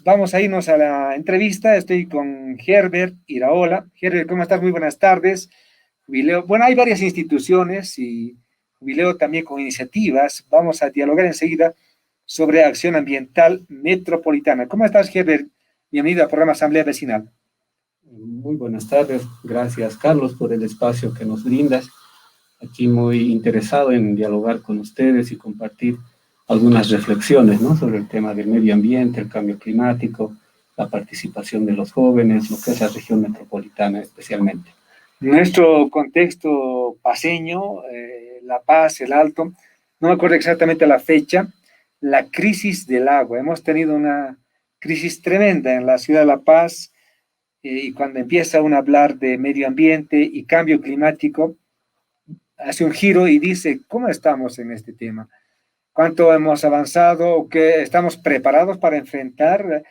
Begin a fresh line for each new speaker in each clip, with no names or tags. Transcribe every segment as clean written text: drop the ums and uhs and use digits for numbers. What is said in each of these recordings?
vamos a irnos a la entrevista. Estoy con Herbert Iraola. Herbert, ¿cómo estás? Muy buenas tardes. Jubileo. Bueno, hay varias instituciones y Jubileo también con iniciativas. Vamos a dialogar enseguida sobre acción ambiental metropolitana. ¿Cómo estás, Herbert? Bienvenido al programa Asamblea Vecinal.
Muy buenas tardes. Gracias, Carlos, por el espacio que nos brindas. Aquí muy interesado en dialogar con ustedes y compartir algunas reflexiones, ¿no?, sobre el tema del medio ambiente, el cambio climático, la participación de los jóvenes, lo que es la región metropolitana especialmente.
Nuestro contexto paseño, La Paz, el Alto, no me acuerdo exactamente la fecha, la crisis del agua. Hemos tenido una crisis tremenda en la ciudad de La Paz, y cuando empieza uno a hablar de medio ambiente y cambio climático, hace un giro y dice, ¿cómo estamos en este tema? ¿Cuánto hemos avanzado? ¿Qué estamos preparados para enfrentar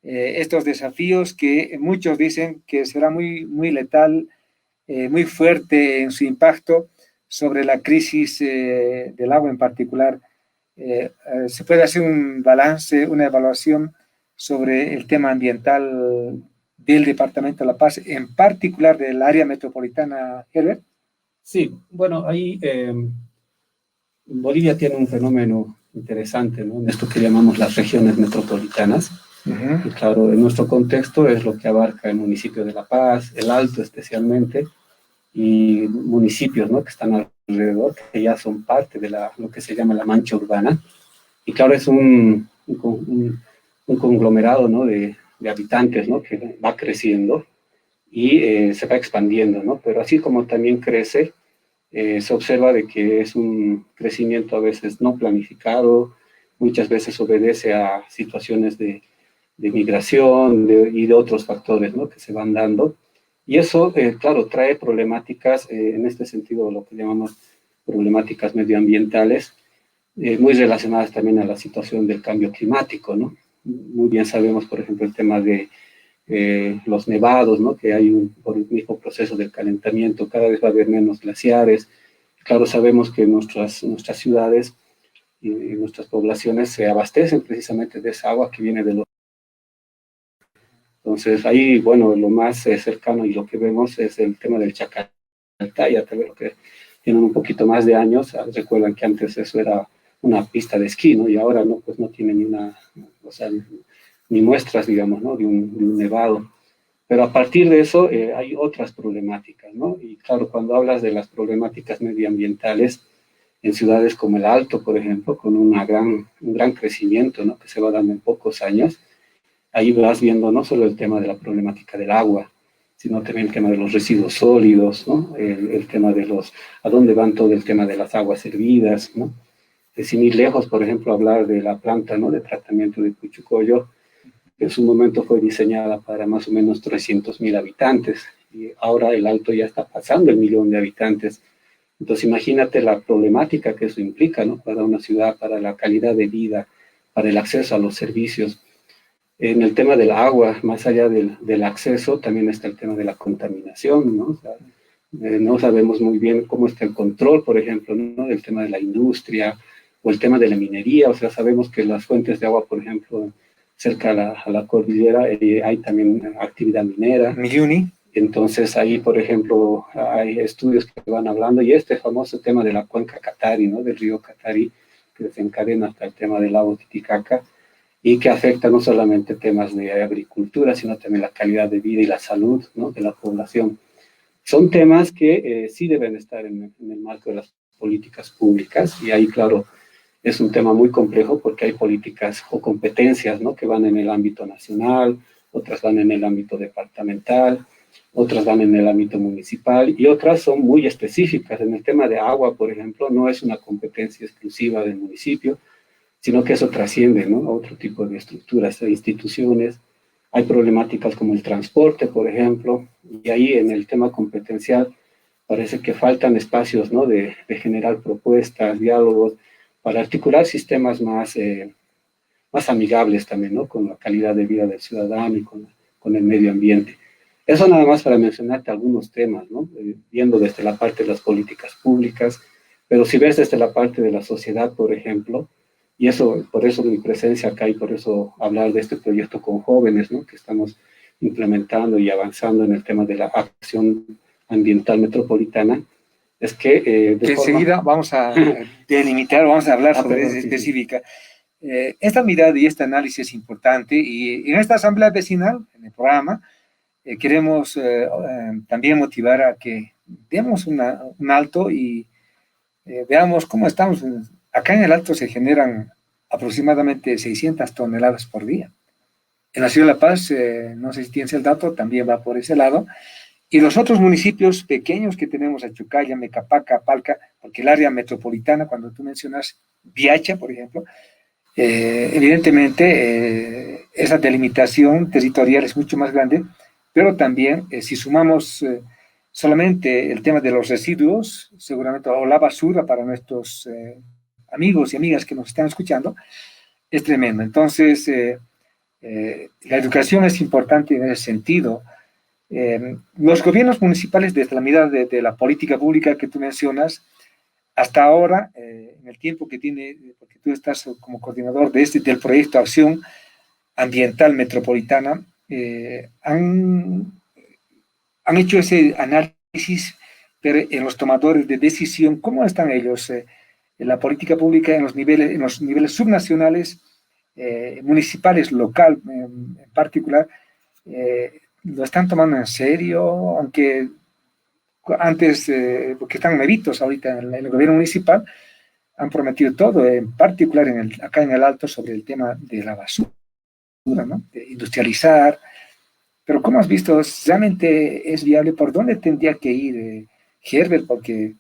estos desafíos que muchos dicen que será muy letal, muy fuerte en su impacto sobre la crisis del agua en particular? ¿Se puede hacer un balance, una evaluación sobre el tema ambiental del Departamento de La Paz, en particular del área metropolitana, Herbert?
Sí, bueno, ahí Bolivia tiene un fenómeno interesante, ¿no?, en esto que llamamos las regiones metropolitanas. Y claro, en nuestro contexto es lo que abarca el municipio de La Paz, el Alto especialmente, y municipios, ¿no?, que están alrededor, que ya son parte de lo que se llama la mancha urbana. Y claro, es un conglomerado, ¿no?, de habitantes, ¿no?, que va creciendo y se va expandiendo, ¿no? Pero así como también crece, se observa de que es un crecimiento a veces no planificado, muchas veces obedece a situaciones de migración y de otros factores, ¿no?, que se van dando. Y eso, claro, trae problemáticas, en este sentido, lo que llamamos problemáticas medioambientales, muy relacionadas también a la situación del cambio climático, ¿no? Muy bien sabemos, por ejemplo, el tema de los nevados, ¿no?, que hay por el mismo proceso del calentamiento, cada vez va a haber menos glaciares. Claro, sabemos que nuestras ciudades y nuestras poblaciones se abastecen precisamente de esa agua que viene de los... Entonces, ahí, bueno, lo más cercano y lo que vemos es el tema del Chacaltaya, tal vez lo que tienen un poquito más de años, recuerdan que antes eso era una pista de esquí, ¿no?, y ahora no, pues no tiene ni una, o sea, ni muestras, digamos, ¿no?, de un nevado. Pero a partir de eso hay otras problemáticas, ¿no? Y claro, cuando hablas de las problemáticas medioambientales en ciudades como el Alto, por ejemplo, con un gran crecimiento, ¿no?, que se va dando en pocos años, ahí vas viendo no solo el tema de la problemática del agua, sino también el tema de los residuos sólidos, ¿no?, el tema de a dónde van todo el tema de las aguas hervidas, ¿no? Sin ir lejos, por ejemplo, hablar de la planta, ¿no?, de tratamiento de Puchucoyo, que en su momento fue diseñada para más o menos 300.000 habitantes, y ahora el Alto ya está pasando el 1.000.000 de habitantes. Entonces imagínate la problemática que eso implica, ¿no?, para una ciudad, para la calidad de vida, para el acceso a los servicios. En el tema del agua, más allá del acceso, también está el tema de la contaminación, ¿no? O sea, no sabemos muy bien cómo está el control, por ejemplo, ¿no?, del tema de la industria o el tema de la minería. O sea, sabemos que las fuentes de agua, por ejemplo, cerca a la cordillera, hay también actividad minera.
Miyuni.
Entonces ahí, por ejemplo, hay estudios que van hablando, y este famoso tema de la cuenca Catari, ¿no?, del río Catari, que desencadena hasta el tema del lago Titicaca, y que afecta no solamente temas de agricultura, sino también la calidad de vida y la salud, ¿no?, de la población. Son temas que sí deben estar en el marco de las políticas públicas, y ahí, claro, es un tema muy complejo porque hay políticas o competencias, ¿no?, que van en el ámbito nacional, otras van en el ámbito departamental, otras van en el ámbito municipal, y otras son muy específicas. En el tema de agua, por ejemplo, no es una competencia exclusiva del municipio, sino que eso trasciende, ¿no?, a otro tipo de estructuras e instituciones. Hay problemáticas como el transporte, por ejemplo, y ahí en el tema competencial parece que faltan espacios, ¿no?, de generar propuestas, diálogos, para articular sistemas más amigables también, ¿no?, con la calidad de vida del ciudadano y con el medio ambiente. Eso nada más para mencionarte algunos temas, ¿no?, viendo desde la parte de las políticas públicas, pero si ves desde la parte de la sociedad, por ejemplo, Y eso, por eso mi presencia acá y por eso hablar de este proyecto con jóvenes, ¿no? Que estamos implementando y avanzando en el tema de la acción ambiental metropolitana, es que
Que enseguida vamos a delimitar, vamos a hablar sobre
perdón,
esa
sí, sí.
específica. Esta mirada y este análisis es importante y en esta asamblea vecinal, en el programa, queremos también motivar a que demos un alto y veamos cómo estamos. Acá en el Alto se generan aproximadamente 600 toneladas por día. En la ciudad de La Paz, no sé si tienes el dato, también va por ese lado. Y los otros municipios pequeños que tenemos, Achucaya, Mecapaca, Palca, porque el área metropolitana, cuando tú mencionas Viacha, por ejemplo, evidentemente esa delimitación territorial es mucho más grande, pero también si sumamos solamente el tema de los residuos, seguramente, o la basura para nuestros amigos y amigas que nos están escuchando, es tremendo. Entonces, la educación es importante en ese sentido. Los gobiernos municipales, desde la mirada de la política pública que tú mencionas, hasta ahora, en el tiempo que tiene, porque tú estás como coordinador de del proyecto Acción Ambiental Metropolitana, han hecho ese análisis, pero en los tomadores de decisión, ¿cómo están ellos en la política pública en los niveles subnacionales, municipales, local en particular? ¿Lo están tomando en serio? Aunque antes, porque están nevitos ahorita en el gobierno municipal, han prometido todo, en particular acá en el Alto, sobre el tema de la basura, ¿no? De industrializar. Pero ¿cómo has visto? ¿Realmente es viable? ¿Por dónde tendría que ir Herbert? Porque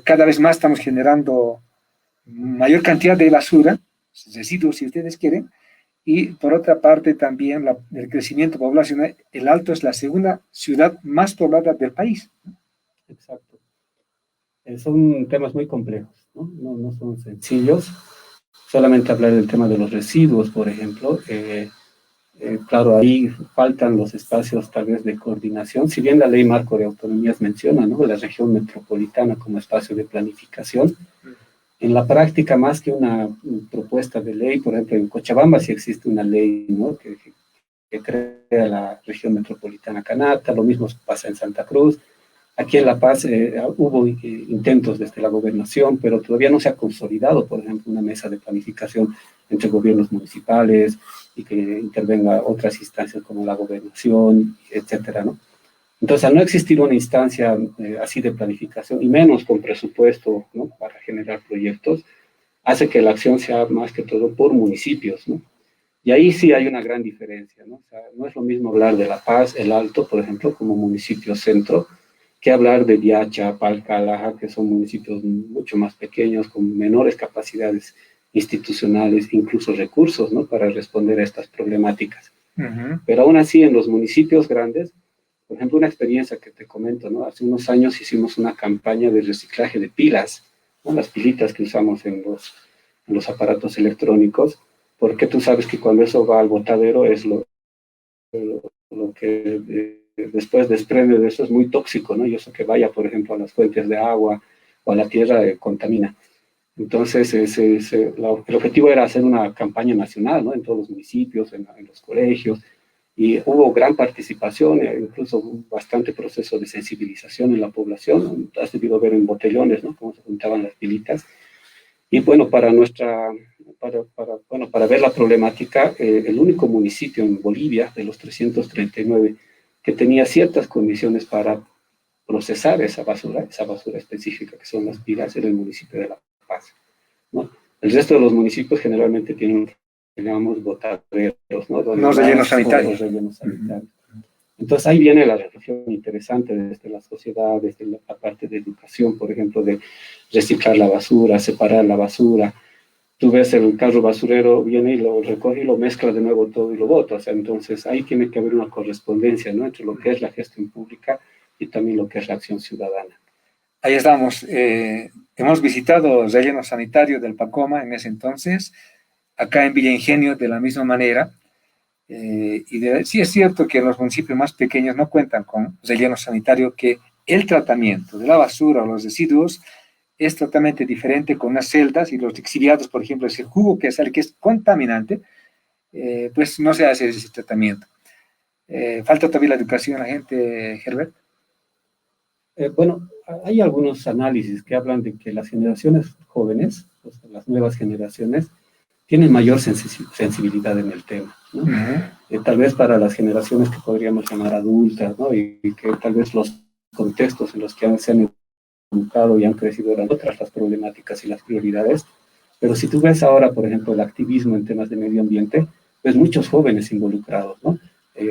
cada vez más estamos generando mayor cantidad de basura, residuos si ustedes quieren, y por otra parte también el crecimiento poblacional. El Alto es la segunda ciudad más poblada del país.
Exacto. Son temas muy complejos, ¿no? No son sencillos. Solamente hablar del tema de los residuos, por ejemplo, claro, ahí faltan los espacios tal vez de coordinación, si bien la ley marco de autonomías menciona, ¿no?, la región metropolitana como espacio de planificación. En la práctica, más que una propuesta de ley, por ejemplo, en Cochabamba sí existe una ley, ¿no?, que crea la región metropolitana Canata, lo mismo pasa en Santa Cruz. Aquí en La Paz hubo intentos desde la gobernación, pero todavía no se ha consolidado, por ejemplo, una mesa de planificación entre gobiernos municipales y que intervenga otras instancias como la gobernación, etcétera, ¿no? Entonces, al no existir una instancia así de planificación, y menos con presupuesto, ¿no?, para generar proyectos, hace que la acción sea más que todo por municipios, ¿no? Y ahí sí hay una gran diferencia, ¿no? O sea, no es lo mismo hablar de La Paz, El Alto, por ejemplo, como municipio centro, que hablar de Viacha, Palca, Laja, que son municipios mucho más pequeños, con menores capacidades institucionales, incluso recursos, ¿no?, para responder a estas problemáticas. Pero aún así, en los municipios grandes, por ejemplo, una experiencia que te comento, ¿no? Hace unos años hicimos una campaña de reciclaje de pilas, ¿no?, las pilitas que usamos en los aparatos electrónicos, porque tú sabes que cuando eso va al botadero es lo que después desprende de eso es muy tóxico, ¿no? Y eso que vaya, por ejemplo, a las fuentes de agua o a la tierra contamina. Entonces, el objetivo era hacer una campaña nacional, ¿no?, en todos los municipios, en los colegios, y hubo gran participación, incluso bastante proceso de sensibilización en la población. Has debido ver en botellones, ¿no?, cómo se juntaban las pilitas. Y bueno, para ver la problemática, el único municipio en Bolivia de los 339 que tenía ciertas condiciones para procesar esa basura específica que son las pilas, era el municipio de La Paz, ¿no? El resto de los municipios generalmente tienen, digamos, botaderos, ¿no?
No rellenos sanitarios.
Rellenos sanitarios. Entonces ahí viene la reflexión interesante desde la sociedad, desde la parte de educación, por ejemplo, de reciclar la basura, separar la basura. Tú ves el carro basurero, viene y lo recoge y lo mezcla de nuevo todo y lo bota. O sea, entonces ahí tiene que haber una correspondencia, ¿no?, entre lo que es la gestión pública y también lo que es la acción ciudadana.
Ahí estamos. Hemos visitado el relleno sanitario del Pacoma en ese entonces, acá en Villa Ingenio de la misma manera. Sí es cierto que los municipios más pequeños no cuentan con relleno sanitario, que el tratamiento de la basura o los residuos es totalmente diferente con unas celdas y los exiliados, por ejemplo, ese jugo que sale, que es contaminante, pues no se hace ese tratamiento. Falta todavía la educación a la gente, Herbert.
Bueno, hay algunos análisis que hablan de que las generaciones jóvenes, o sea, las nuevas generaciones, tienen mayor sensibilidad en el tema, ¿no? Tal vez para las generaciones que podríamos llamar adultas, ¿no? Y que tal vez los contextos en los que se han educado y han crecido eran otras las problemáticas y las prioridades. Pero si tú ves ahora, por ejemplo, el activismo en temas de medio ambiente, pues muchos jóvenes involucrados, ¿no?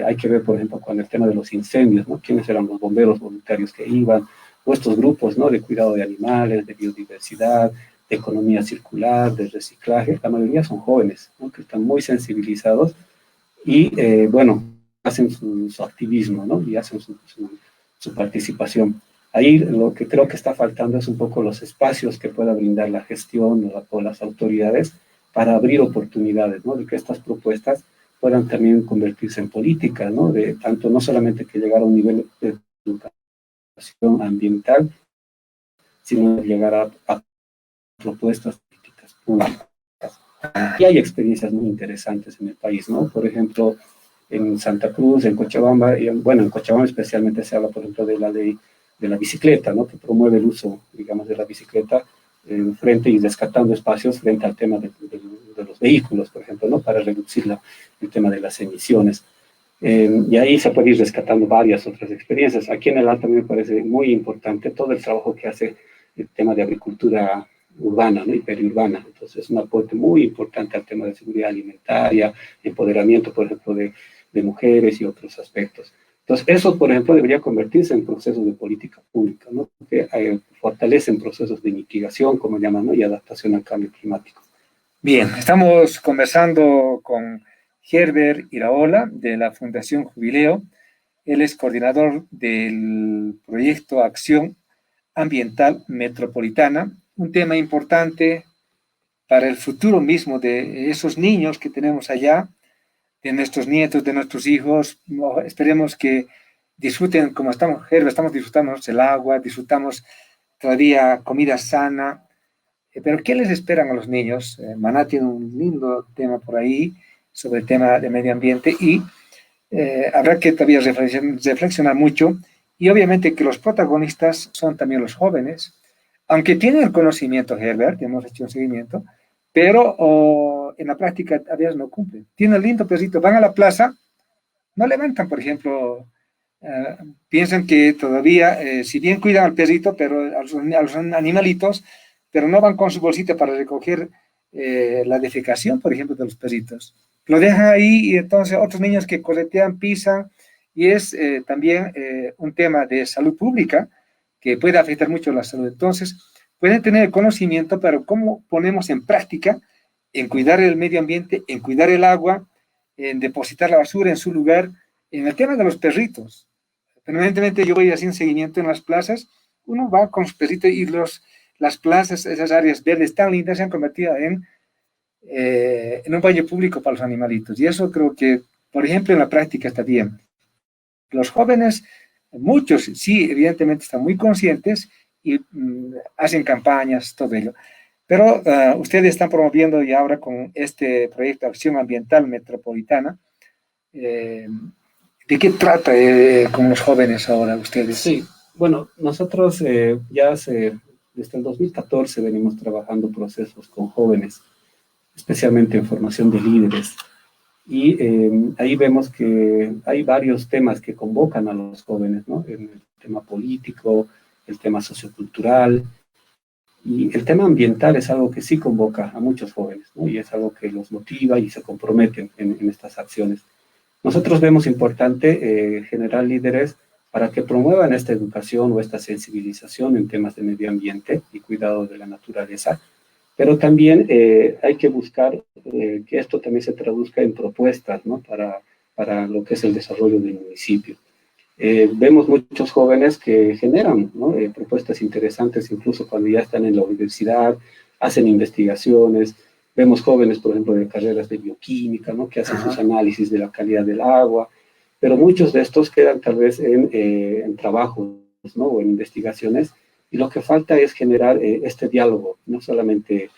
Hay que ver, por ejemplo, con el tema de los incendios, ¿no? ¿Quiénes eran los bomberos voluntarios que iban? O estos grupos, ¿no? De cuidado de animales, de biodiversidad, de economía circular, de reciclaje. La mayoría son jóvenes, ¿no? Que están muy sensibilizados y, bueno, hacen su activismo, ¿no? Y hacen su participación. Ahí lo que creo que está faltando es un poco los espacios que pueda brindar la gestión o las autoridades para abrir oportunidades, ¿no? De que estas propuestas puedan también convertirse en políticas, ¿no? De tanto no solamente que llegar a un nivel de educación ambiental, sino llegar a propuestas políticas públicas. Y hay experiencias muy interesantes en el país, ¿no? Por ejemplo, en Santa Cruz, en Cochabamba, y bueno, en Cochabamba especialmente se habla, por ejemplo, de la ley de la bicicleta, ¿no? Que promueve el uso, digamos, de la bicicleta frente y rescatando espacios frente al tema de los vehículos, por ejemplo, ¿no? Para reducir el tema de las emisiones. Y ahí se puede ir rescatando varias otras experiencias. Aquí en el Alto me parece muy importante todo el trabajo que hace el tema de agricultura urbana, ¿no? Y periurbana. Entonces es un aporte muy importante al tema de seguridad alimentaria, empoderamiento, por ejemplo, de mujeres y otros aspectos. Entonces eso, por ejemplo, debería convertirse en procesos de política pública, ¿no? Que fortalecen procesos de mitigación, como llaman, ¿no? Y adaptación al cambio climático.
Bien, estamos conversando con Herbert Iraola de la Fundación Jubileo. Él es coordinador del proyecto Acción Ambiental Metropolitana, un tema importante para el futuro mismo de esos niños que tenemos allá, de nuestros nietos, de nuestros hijos. Esperemos que disfruten como estamos, Herbert, estamos disfrutando el agua, disfrutamos todavía comida sana. Pero ¿qué les esperan a los niños? Maná tiene un lindo tema por ahí sobre el tema de medio ambiente y habrá que todavía reflexionar mucho y obviamente que los protagonistas son también los jóvenes, aunque tienen el conocimiento, Herbert, hemos hecho un seguimiento, pero en la práctica a veces no cumplen. Tienen lindo perrito, van a la plaza, no levantan, por ejemplo, piensan que todavía, si bien cuidan al perrito, pero a los animalitos, pero no van con su bolsita para recoger la defecación, por ejemplo, de los perritos. Lo dejan ahí y entonces otros niños que coletean, pisan, y es también un tema de salud pública que puede afectar mucho la salud. Entonces, pueden tener el conocimiento, pero ¿cómo ponemos en práctica en cuidar el medio ambiente, en cuidar el agua, en depositar la basura en su lugar, en el tema de los perritos? Permanentemente yo voy haciendo seguimiento en las plazas, uno va con su perrito y las plazas, esas áreas verdes tan lindas se han convertido en un baño público para los animalitos. Y eso creo que, por ejemplo, en la práctica está bien. Los jóvenes, muchos sí, evidentemente están muy conscientes y hacen campañas, todo ello. Pero ustedes están promoviendo ya ahora con este proyecto de Acción Ambiental Metropolitana. ¿De qué trata con los jóvenes ahora ustedes?
Sí, bueno, nosotros desde el 2014 venimos trabajando procesos con jóvenes, especialmente en formación de líderes. Y ahí vemos que hay varios temas que convocan a los jóvenes, ¿no? El tema político, el tema sociocultural, y el tema ambiental es algo que sí convoca a muchos jóvenes, ¿no? Y es algo que los motiva y se comprometen en estas acciones. Nosotros vemos importante generar líderes para que promuevan esta educación o esta sensibilización en temas de medio ambiente y cuidado de la naturaleza, pero también hay que buscar que esto también se traduzca en propuestas, ¿no? Para lo que es el desarrollo del municipio. Vemos muchos jóvenes que generan, ¿no? Propuestas interesantes incluso cuando ya están en la universidad, hacen investigaciones. Vemos jóvenes, por ejemplo, de carreras de bioquímica, ¿no? Que hacen sus análisis de la calidad del agua, pero muchos de estos quedan tal vez en trabajos, ¿no? O en investigaciones Y lo que falta es generar este diálogo, no solamente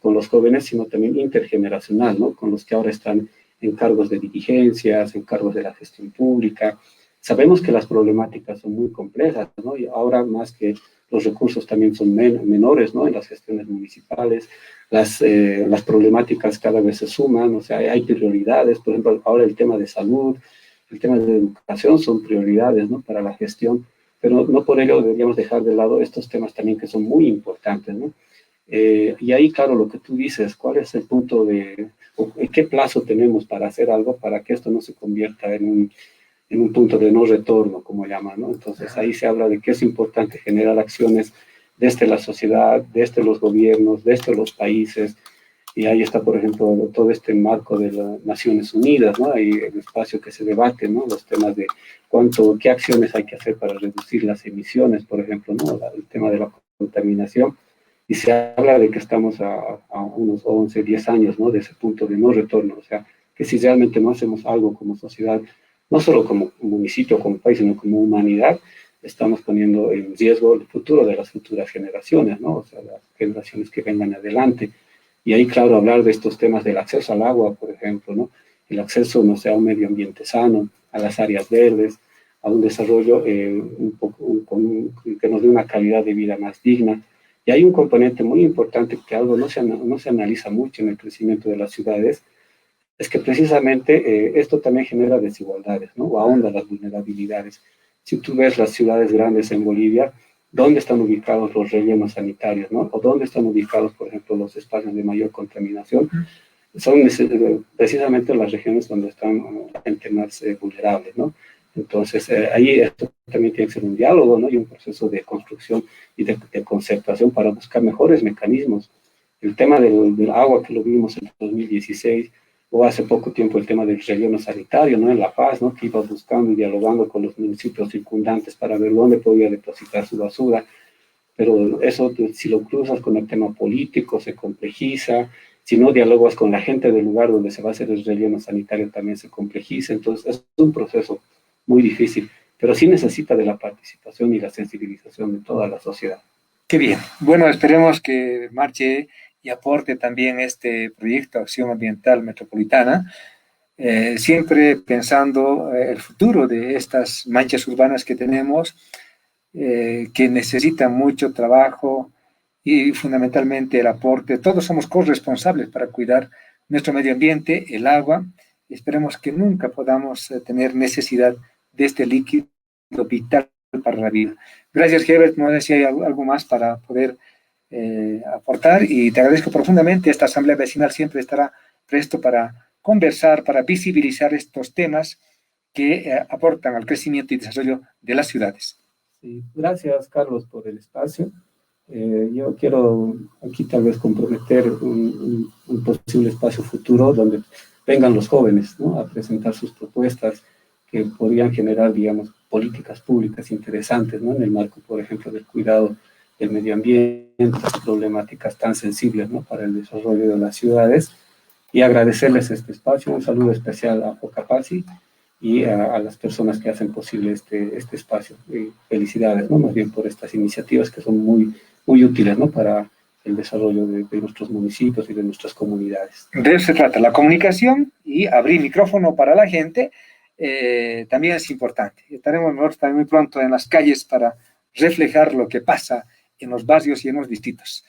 con los jóvenes, sino también intergeneracional, ¿no? Con los que ahora están en cargos de dirigencias, en cargos de la gestión pública. Sabemos que las problemáticas son muy complejas, ¿no? Y ahora más que los recursos también son menores, ¿no? En las gestiones municipales, las problemáticas cada vez se suman, o sea, hay prioridades, por ejemplo, ahora el tema de salud, el tema de educación son prioridades, ¿no? Para la gestión, pero no por ello deberíamos dejar de lado estos temas también que son muy importantes, ¿no? Y ahí, claro, lo que tú dices, ¿cuál es el punto en qué plazo tenemos para hacer algo para que esto no se convierta en un punto de no retorno, como llaman, ¿no? Entonces ahí se habla de que es importante generar acciones desde la sociedad, desde los gobiernos, desde los países, y ahí está, por ejemplo, todo este marco de las Naciones Unidas, ¿no? Hay el espacio que se debate, ¿no? Los temas de qué acciones hay que hacer para reducir las emisiones, por ejemplo, ¿no? El tema de la contaminación, y se habla de que estamos a unos 11, 10 años, ¿no? De ese punto de no retorno, o sea, que si realmente no hacemos algo como sociedad, no solo como municipio, como país, sino como humanidad, estamos poniendo en riesgo el futuro de las futuras generaciones, ¿no? O sea, las generaciones que vengan adelante. Y ahí, claro, hablar de estos temas del acceso al agua, por ejemplo, ¿no? El acceso, no sé, a un medio ambiente sano, a las áreas verdes, a un desarrollo que nos dé una calidad de vida más digna. Y hay un componente muy importante que algo no se analiza mucho en el crecimiento de las ciudades, es que precisamente esto también genera desigualdades, ¿no? O ahonda las vulnerabilidades. Si tú ves las ciudades grandes en Bolivia, ¿dónde están ubicados los rellenos sanitarios, ¿no? O dónde están ubicados, por ejemplo, los espacios de mayor contaminación. Son precisamente las regiones donde están la gente más vulnerable, ¿no? Entonces, ahí esto también tiene que ser un diálogo, ¿no? Y un proceso de construcción y de concertación para buscar mejores mecanismos. El tema del agua que lo vimos en 2016, o hace poco tiempo el tema del relleno sanitario, ¿no? En La Paz, ¿no? Que iba buscando y dialogando con los municipios circundantes para ver dónde podía depositar su basura, pero eso, si lo cruzas con el tema político, se complejiza, si no dialogas con la gente del lugar donde se va a hacer el relleno sanitario, también se complejiza, entonces es un proceso muy difícil, pero sí necesita de la participación y la sensibilización de toda la sociedad.
Qué bien. Bueno, esperemos que marche y aporte también este proyecto Acción Ambiental Metropolitana, siempre pensando el futuro de estas manchas urbanas que tenemos, que necesitan mucho trabajo y fundamentalmente el aporte. Todos somos corresponsables para cuidar nuestro medio ambiente, el agua. Esperemos que nunca podamos tener necesidad de este líquido vital para la vida. Gracias, Herbert. No sé si hay algo más para poder aportar, y te agradezco profundamente. Esta asamblea vecinal siempre estará presto para conversar, para visibilizar estos temas que aportan al crecimiento y desarrollo de las ciudades.
Sí, gracias, Carlos, por el espacio. Yo quiero aquí tal vez comprometer un posible espacio futuro donde vengan los jóvenes, ¿no? A presentar sus propuestas que podrían generar, digamos, políticas públicas interesantes, ¿no? En el marco, por ejemplo, del cuidado del medio ambiente, problemáticas tan sensibles, ¿no? Para el desarrollo de las ciudades, y agradecerles este espacio. Un saludo especial a Focapasi y a las personas que hacen posible este espacio. Felicidades, ¿no? Más bien por estas iniciativas que son muy, muy útiles, ¿no? Para el desarrollo de nuestros municipios y de nuestras comunidades.
De eso se trata, la comunicación y abrir micrófono para la gente. También es importante. Estaremos nosotros también muy pronto en las calles para reflejar lo que pasa en los barrios y en los distritos.